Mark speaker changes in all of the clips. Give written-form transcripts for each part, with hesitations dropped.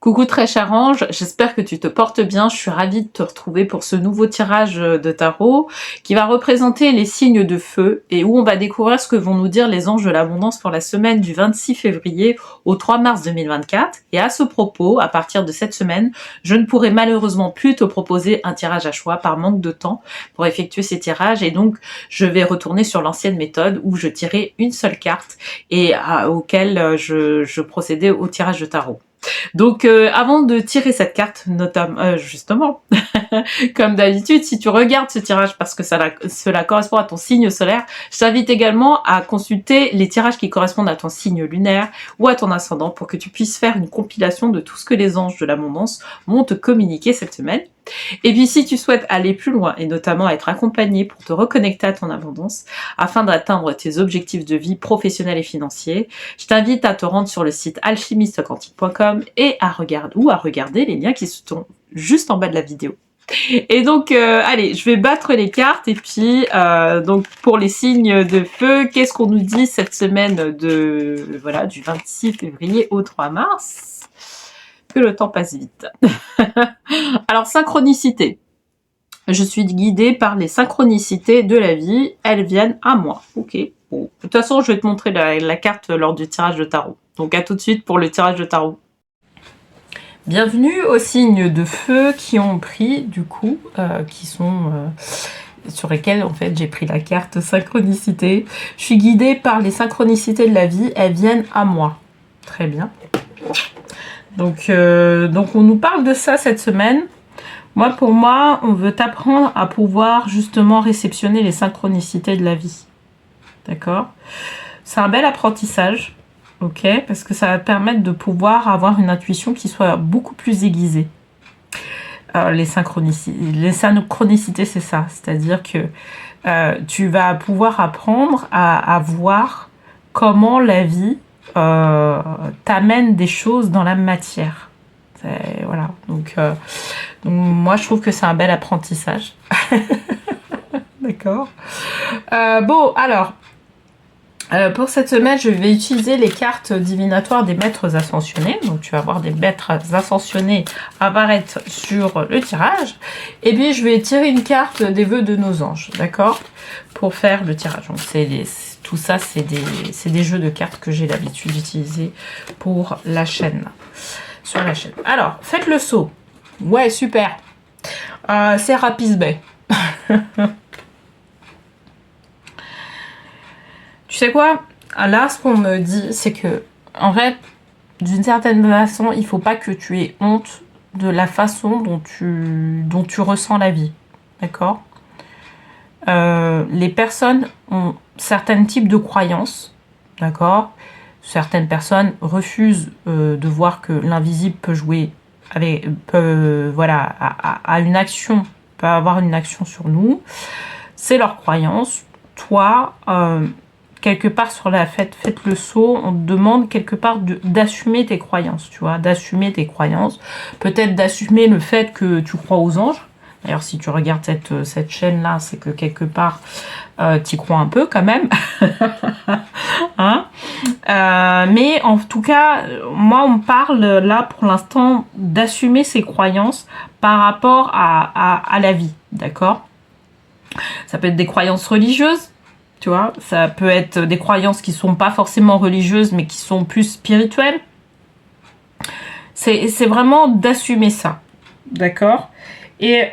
Speaker 1: Coucou très cher ange, j'espère que tu te portes bien, je suis ravie de te retrouver pour ce nouveau tirage de tarot qui va représenter les signes de feu et où on va découvrir ce que vont nous dire les anges de l'abondance pour la semaine du 26 février au 3 mars 2024. Et à ce propos, à partir de cette semaine, je ne pourrai malheureusement plus te proposer un tirage à choix par manque de temps pour effectuer ces tirages et donc je vais retourner sur l'ancienne méthode où je tirais une seule carte et auquel je procédais au tirage de tarot. Donc avant de tirer cette carte, notamment justement, comme d'habitude, si tu regardes ce tirage parce que cela correspond à ton signe solaire, je t'invite également à consulter les tirages qui correspondent à ton signe lunaire ou à ton ascendant pour que tu puisses faire une compilation de tout ce que les anges de l'abondance vont te communiquer cette semaine. Et puis si tu souhaites aller plus loin et notamment être accompagné pour te reconnecter à ton abondance afin d'atteindre tes objectifs de vie professionnels et financiers, je t'invite à te rendre sur le site alchimistequantique.com et à regarder les liens qui sont juste en bas de la vidéo. Et donc, allez, je vais battre les cartes et puis, donc pour les signes de feu, qu'est-ce qu'on nous dit cette semaine voilà, du 26 février au 3 mars? Que le temps passe vite. Alors, synchronicité. Je suis guidée par les synchronicités de la vie. Elles viennent à moi. Ok. Bon. De toute façon, je vais te montrer la carte lors du tirage de tarot. Donc, à tout de suite pour le tirage de tarot. Bienvenue aux signes de feu qui ont pris, du coup, qui sont... sur lesquels en fait j'ai pris la carte synchronicité. Je suis guidée par les synchronicités de la vie. Elles viennent à moi. Très bien. Donc on nous parle de ça cette semaine. Pour moi, on veut t'apprendre à pouvoir justement réceptionner les synchronicités de la vie. D'accord? C'est un bel apprentissage, ok? Parce que ça va te permettre de pouvoir avoir une intuition qui soit beaucoup plus aiguisée. Les synchronicités, c'est ça. C'est-à-dire que tu vas pouvoir apprendre à voir comment la vie t'amène des choses dans la matière. Voilà. Donc, moi, je trouve que c'est un bel apprentissage. D'accord. Bon, alors, pour cette semaine, je vais utiliser les cartes divinatoires des maîtres ascensionnés. Donc, tu vas avoir des maîtres ascensionnés apparaître sur le tirage. Et puis, je vais tirer une carte des vœux de nos anges. D'accord? Pour faire le tirage. Donc, tout ça, c'est des jeux de cartes que j'ai l'habitude d'utiliser pour la chaîne. Sur la chaîne. Alors, faites le saut. Ouais, super. C'est Rapis Bay. Tu sais quoi? Là, ce qu'on me dit, c'est que, en fait, d'une certaine façon, il faut pas que tu aies honte de la façon dont tu ressens la vie. D'accord? Les personnes ont certains types de croyances. D'accord? Certaines personnes refusent de voir que l'invisible peut jouer à une action, peut avoir une action sur nous. C'est leur croyance. Toi, quelque part sur la faites le saut, on te demande quelque part d'assumer tes croyances, tu vois, d'assumer tes croyances. Peut-être d'assumer le fait que tu crois aux anges. D'ailleurs, si tu regardes cette chaîne-là, c'est que quelque part, tu y crois un peu quand même. Hein? Mais en tout cas, moi, on me parle là pour l'instant d'assumer ses croyances par rapport à la vie, d'accord? Ça peut être des croyances religieuses, tu vois? Ça peut être des croyances qui sont pas forcément religieuses, mais qui sont plus spirituelles. C'est vraiment d'assumer ça, d'accord? Et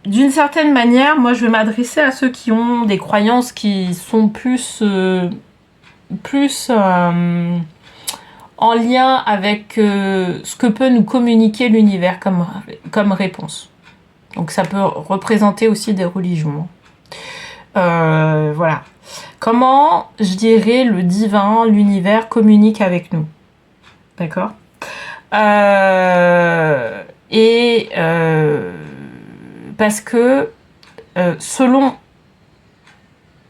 Speaker 1: d'une certaine manière, moi, je vais m'adresser à ceux qui ont des croyances qui sont plus en lien avec ce que peut nous communiquer l'univers comme réponse. Donc, ça peut représenter aussi des religions. Voilà. Comment, je dirais, le divin, l'univers communique avec nous. D'accord? Parce que selon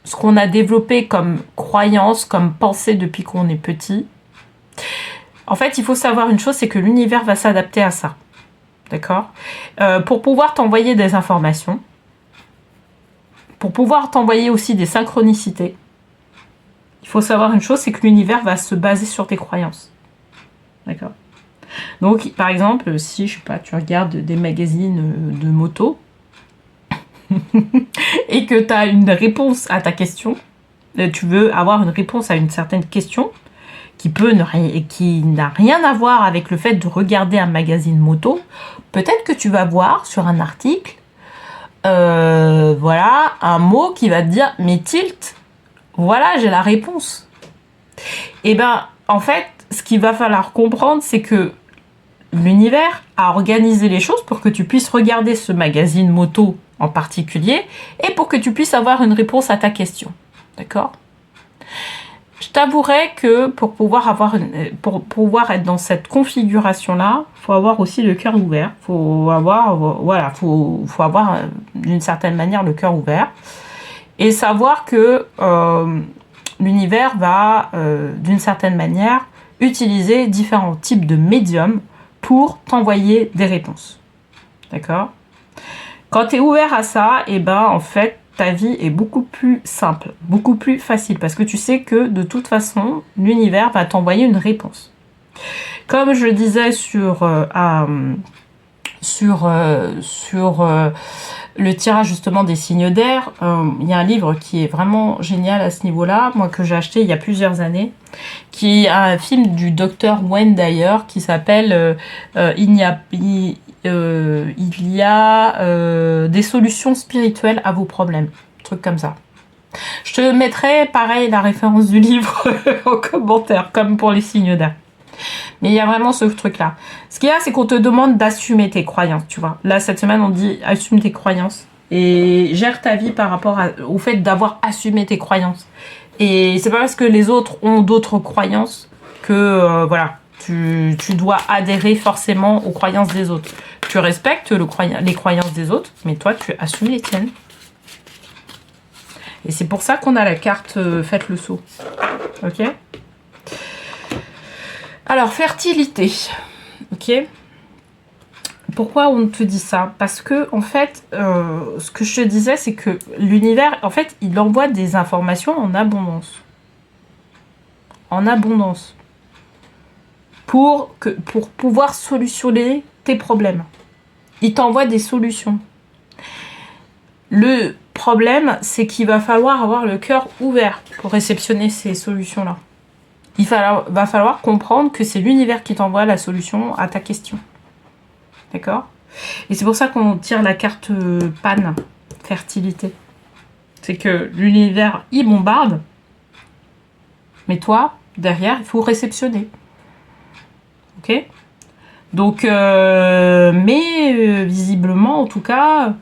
Speaker 1: ce qu'on a développé comme croyance, comme pensée depuis qu'on est petit, en fait, il faut savoir une chose, c'est que l'univers va s'adapter à ça. D'accord? Pour pouvoir t'envoyer des informations, pour pouvoir t'envoyer aussi des synchronicités, il faut savoir une chose, c'est que l'univers va se baser sur tes croyances. D'accord. Donc, par exemple, si, je sais pas, tu regardes des magazines de moto et que tu as une réponse à ta question, tu veux avoir une réponse à une certaine question qui n'a rien à voir avec le fait de regarder un magazine moto, peut-être que tu vas voir sur un article, voilà, un mot qui va te dire « mais tilt, voilà, j'ai la réponse ». Et ben, en fait, ce qu'il va falloir comprendre, c'est que l'univers a organisé les choses pour que tu puisses regarder ce magazine moto en particulier et pour que tu puisses avoir une réponse à ta question. D'accord ? Je t'avouerai que pour pouvoir être dans cette configuration-là, il faut avoir aussi le cœur ouvert. Faut avoir d'une certaine manière le cœur ouvert et savoir que l'univers va d'une certaine manière utiliser différents types de médiums pour t'envoyer des réponses. D'accord ? Quand tu es ouvert à ça, et ben en fait, ta vie est beaucoup plus simple, beaucoup plus facile, parce que tu sais que de toute façon, l'univers va t'envoyer une réponse. Comme je disais sur le tirage justement des signes d'air, il y a un livre qui est vraiment génial à ce niveau-là, moi que j'ai acheté il y a plusieurs années, qui est un film du docteur Wayne Dyer qui s'appelle il y a des solutions spirituelles à vos problèmes, un truc comme ça. Je te mettrai pareil la référence du livre en commentaire, comme pour les signes d'air. Mais il y a vraiment ce truc-là. Ce qu'il y a, c'est qu'on te demande d'assumer tes croyances, tu vois. Là, cette semaine, on dit assume tes croyances et gère ta vie par rapport au fait d'avoir assumé tes croyances. Et c'est pas parce que les autres ont d'autres croyances que, voilà, tu dois adhérer forcément aux croyances des autres. Tu respectes les croyances des autres, mais toi, tu assumes les tiennes. Et c'est pour ça qu'on a la carte Faites le saut. Ok ? Alors, fertilité. Ok ? Pourquoi on te dit ça ? Parce que, en fait, ce que je te disais, c'est que l'univers, en fait, il envoie des informations en abondance. En abondance. Pour pouvoir solutionner tes problèmes. Il t'envoie des solutions. Le problème, c'est qu'il va falloir avoir le cœur ouvert pour réceptionner ces solutions-là. Va falloir comprendre que c'est l'univers qui t'envoie la solution à ta question. D'accord ? Et c'est pour ça qu'on tire la carte panne, fertilité. C'est que l'univers, il bombarde, mais toi, derrière, il faut réceptionner. Ok ? Donc, visiblement, en tout cas,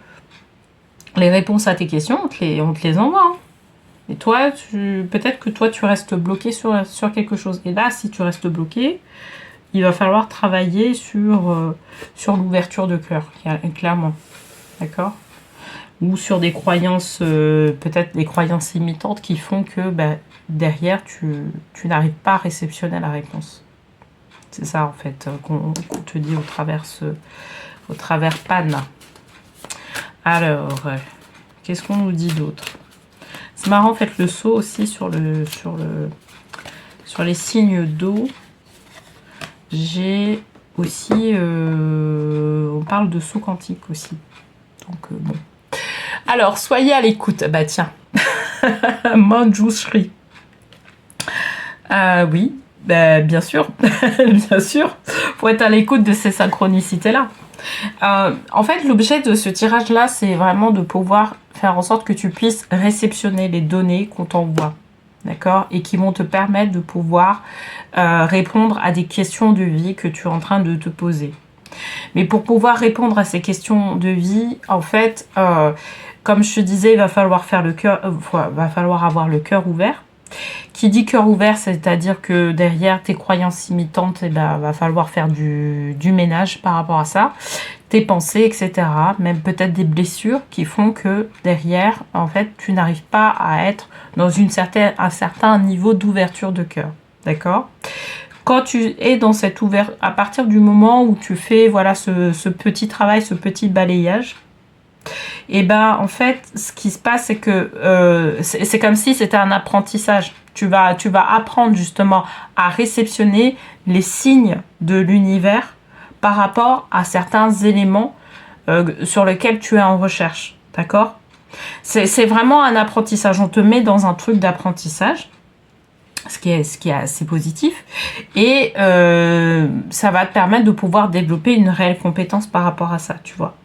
Speaker 1: les réponses à tes questions, on te les envoie. Hein. Et toi, peut-être que toi, tu restes bloqué sur quelque chose. Et là, si tu restes bloqué, il va falloir travailler sur l'ouverture de cœur, clairement. D'accord ? Ou sur des croyances, peut-être des croyances limitantes qui font que derrière, tu n'arrives pas à réceptionner la réponse. C'est ça, en fait, qu'on te dit au travers panne. Alors, qu'est-ce qu'on nous dit d'autre ? C'est marrant, faites le saut aussi sur les signes d'eau. J'ai aussi... on parle de saut quantique aussi. Donc, bon. Alors, soyez à l'écoute. Bah, tiens. Manjushri. Oui, bien sûr. Bien sûr. Faut être à l'écoute de ces synchronicités-là. En fait, l'objet de ce tirage-là, c'est vraiment de pouvoir faire en sorte que tu puisses réceptionner les données qu'on t'envoie. D'accord ? Et qui vont te permettre de pouvoir répondre à des questions de vie que tu es en train de te poser. Mais pour pouvoir répondre à ces questions de vie, en fait, comme je te disais, il va falloir avoir le cœur ouvert. Qui dit cœur ouvert, c'est-à-dire que derrière tes croyances imitantes, va falloir faire du ménage par rapport à ça. Tes pensées, etc. Même peut-être des blessures qui font que derrière, en fait, tu n'arrives pas à être dans un certain niveau d'ouverture de cœur. D'accord ? Quand tu es dans cette ouverture, à partir du moment où tu fais ce petit travail, ce petit balayage, Et ben en fait, ce qui se passe, c'est que c'est comme si c'était un apprentissage. Tu vas apprendre justement à réceptionner les signes de l'univers par rapport à certains éléments sur lesquels tu es en recherche. D'accord? C'est vraiment un apprentissage. On te met dans un truc d'apprentissage, ce qui est assez positif. Et ça va te permettre de pouvoir développer une réelle compétence par rapport à ça, tu vois.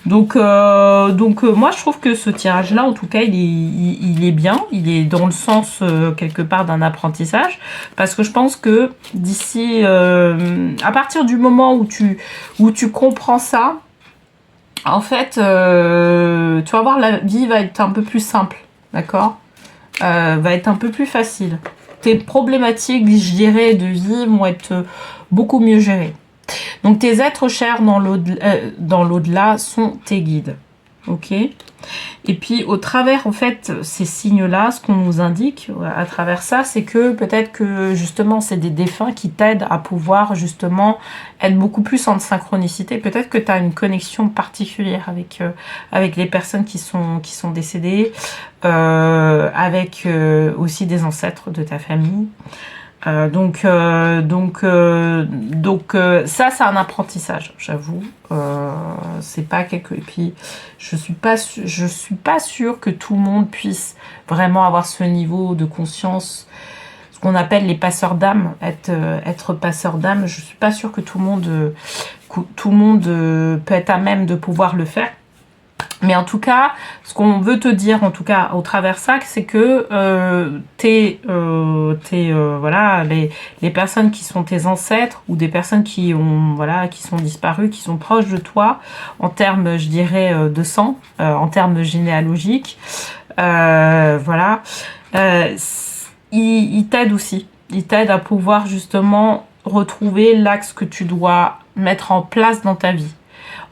Speaker 1: Donc moi, je trouve que ce tirage-là, en tout cas, il est bien. Il est dans le sens, quelque part, d'un apprentissage. Parce que je pense que d'ici... à partir du moment où tu comprends ça, en fait, tu vas voir, la vie va être un peu plus simple. D'accord ? Va être un peu plus facile. Tes problématiques, je dirais, de vie vont être beaucoup mieux gérées. Donc, tes êtres chers dans l'au-delà sont tes guides. Ok ? Et puis, au travers, en fait, ces signes-là, ce qu'on nous indique à travers ça, c'est que peut-être que, justement, c'est des défunts qui t'aident à pouvoir, justement, être beaucoup plus en synchronicité. Peut-être que tu as une connexion particulière avec les personnes qui sont décédées, avec aussi des ancêtres de ta famille. Donc ça, c'est un apprentissage, j'avoue. C'est pas quelque... Et puis, je suis pas sûre que tout le monde puisse vraiment avoir ce niveau de conscience, ce qu'on appelle les passeurs d'âme, être passeur d'âme. Je suis pas sûre que tout le monde peut être à même de pouvoir le faire. Mais en tout cas, ce qu'on veut te dire, en tout cas, au travers ça, c'est que voilà, les personnes qui sont tes ancêtres ou des personnes qui sont disparues, qui sont proches de toi, en termes, je dirais, de sang, en termes généalogiques, voilà, ils t'aident aussi. Ils t'aident à pouvoir justement retrouver l'axe que tu dois mettre en place dans ta vie.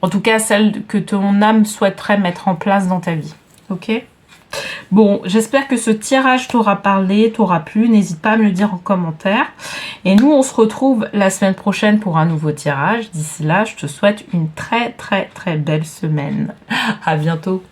Speaker 1: En tout cas, celle que ton âme souhaiterait mettre en place dans ta vie. Ok ? Bon, j'espère que ce tirage t'aura parlé, t'aura plu. N'hésite pas à me le dire en commentaire. Et nous, on se retrouve la semaine prochaine pour un nouveau tirage. D'ici là, je te souhaite une très, très, très belle semaine. À bientôt.